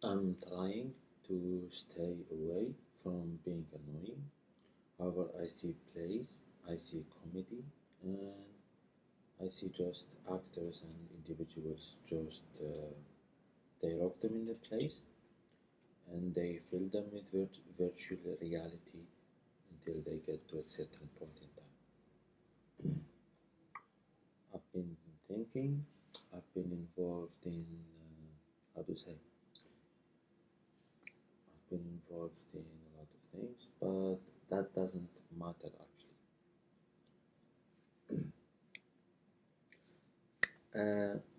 I'm trying to stay away from being annoying. However, I see plays, I see comedy, and I see just actors and individuals just they lock them in the place and they fill them with virtual reality until they get to a certain point in time. I've been thinking, I've been involved in, how to say, I've been involved in a lot of things, but that doesn't matter actually.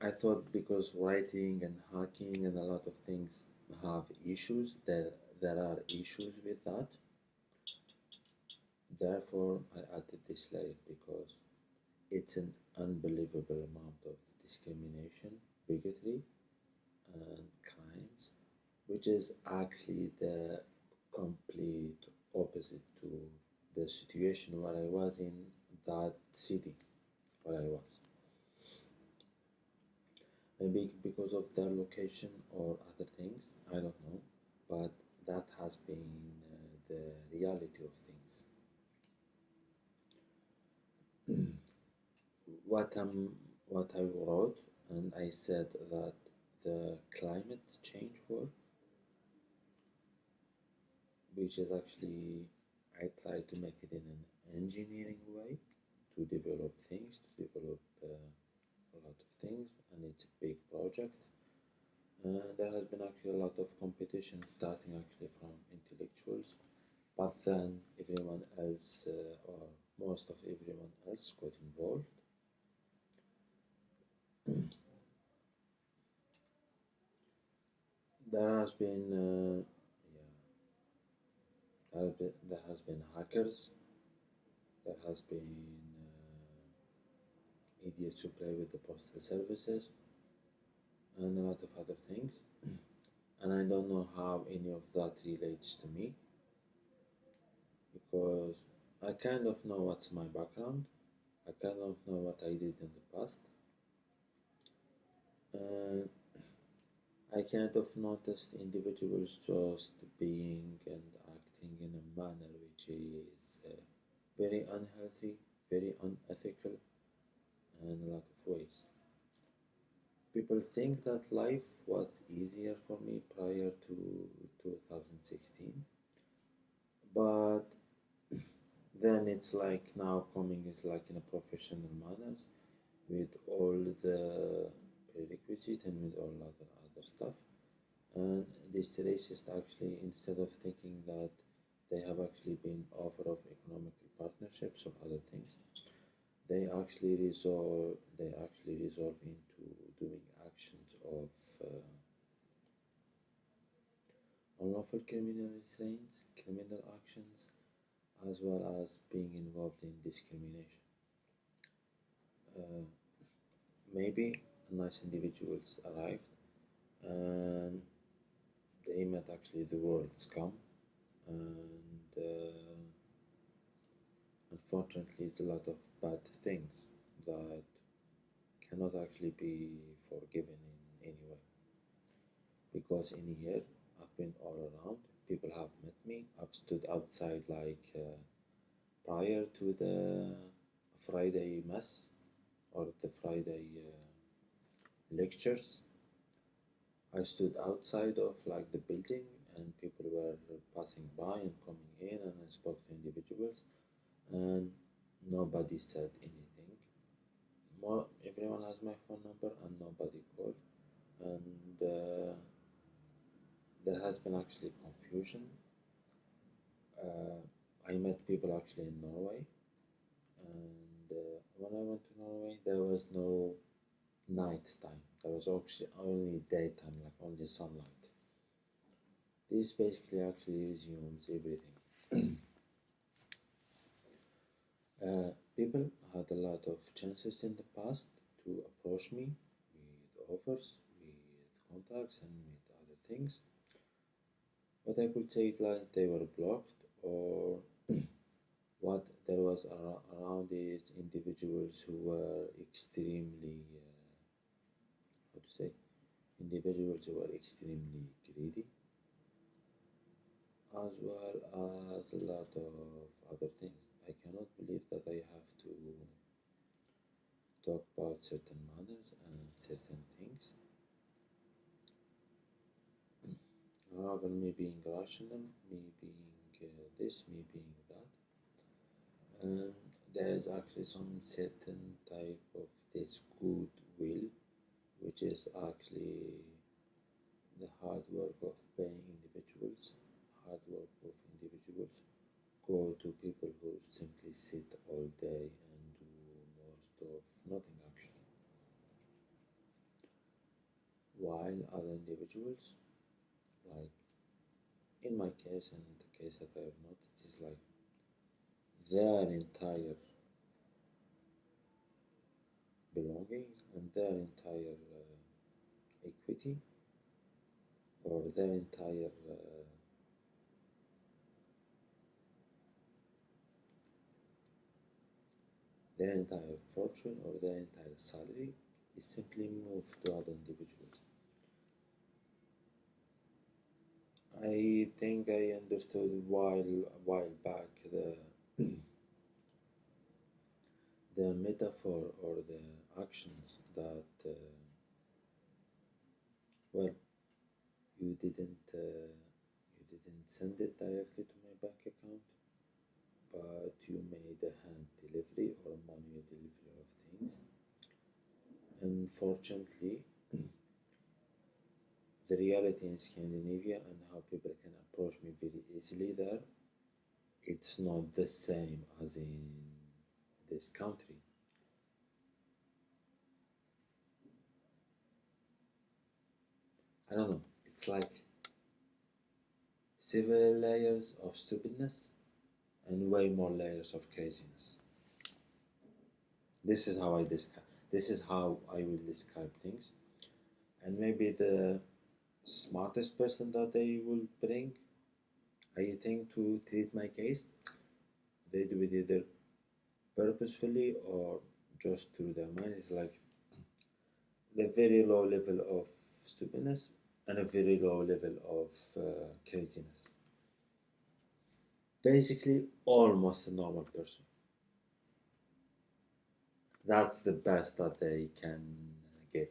I thought because writing and hacking and a lot of things have issues, there are issues with that. Therefore, I added this layer because it's an unbelievable amount of discrimination, bigotry, and crimes, which is actually the complete opposite to the situation where I was in that city where I was. Maybe because of their location or other things, I don't know, but that has been the reality of things. what what I wrote, and I said that the climate change work, which is actually I try to make it in an engineering way to develop things, to develop a lot of things, and it's a big project. There has been actually a lot of competition starting actually from intellectuals, but then everyone else, or most of everyone else, got involved. There has been, yeah, there has been hackers, there has been idiots who play with the postal services, and a lot of other things. And I don't know how any of that relates to me because I kind of know what's my background, I kind of know what I did in the past, and I kind of noticed individuals just being and acting in a manner which is very unhealthy, very unethical, in a lot of ways. People think that life was easier for me prior to 2016, but then it's like now coming is like in a professional manners with all the prerequisite and with all other stuff. And this racist actually, instead of thinking that they have actually been offer of economical partnerships or other things, they actually resolve into doing actions of unlawful criminal restraints, criminal actions, as well as being involved in discrimination. Uh, Maybe nice individuals arrived and they met actually the world scum, and unfortunately, it's a lot of bad things that cannot actually be forgiven in any way. Because in here, I've been all around, people have met me, I've stood outside like prior to the Friday Mass or the Friday lectures. I stood outside of like the building and people were passing by and coming in, and I spoke to individuals and nobody said anything. Everyone has my phone number and nobody called, and there has been actually confusion. I met people actually in Norway, and when I went to Norway, there was no night time. There was actually only daytime, like only sunlight. This basically actually resumes everything. People had a lot of chances in the past to approach me with offers, with contacts, and with other things. But I could say it like they were blocked, or what there was around is individuals who were extremely, how to say, individuals who are extremely greedy, as well as a lot of other things. I cannot believe that I have to talk about certain manners and certain things. However, me being rational, me being this, me being that, and there is actually some certain type of this goodwill, which is actually the hard work of paying individuals, hard work of individuals go to people who simply sit all day and do most of nothing actually, while other individuals, like in my case and the case that I have noticed, is like their entire belongings and their entire equity or their entire fortune or their entire salary is simply moved to other individuals. I think I understood a while back the metaphor or the actions that well you didn't send it directly to my bank account, but you made a hand delivery or manual delivery of things. Unfortunately, the reality in Scandinavia and how people can approach me very easily there, it's not the same as in this country. I don't know, it's like several layers of stupidness and way more layers of craziness. This is how I will describe things. And maybe the smartest person that they will bring, I think, to treat my case, they do it either purposefully or just through their mind. It's like the very low level of stupidness and a very low level of craziness. Basically, almost a normal person. That's the best that they can give.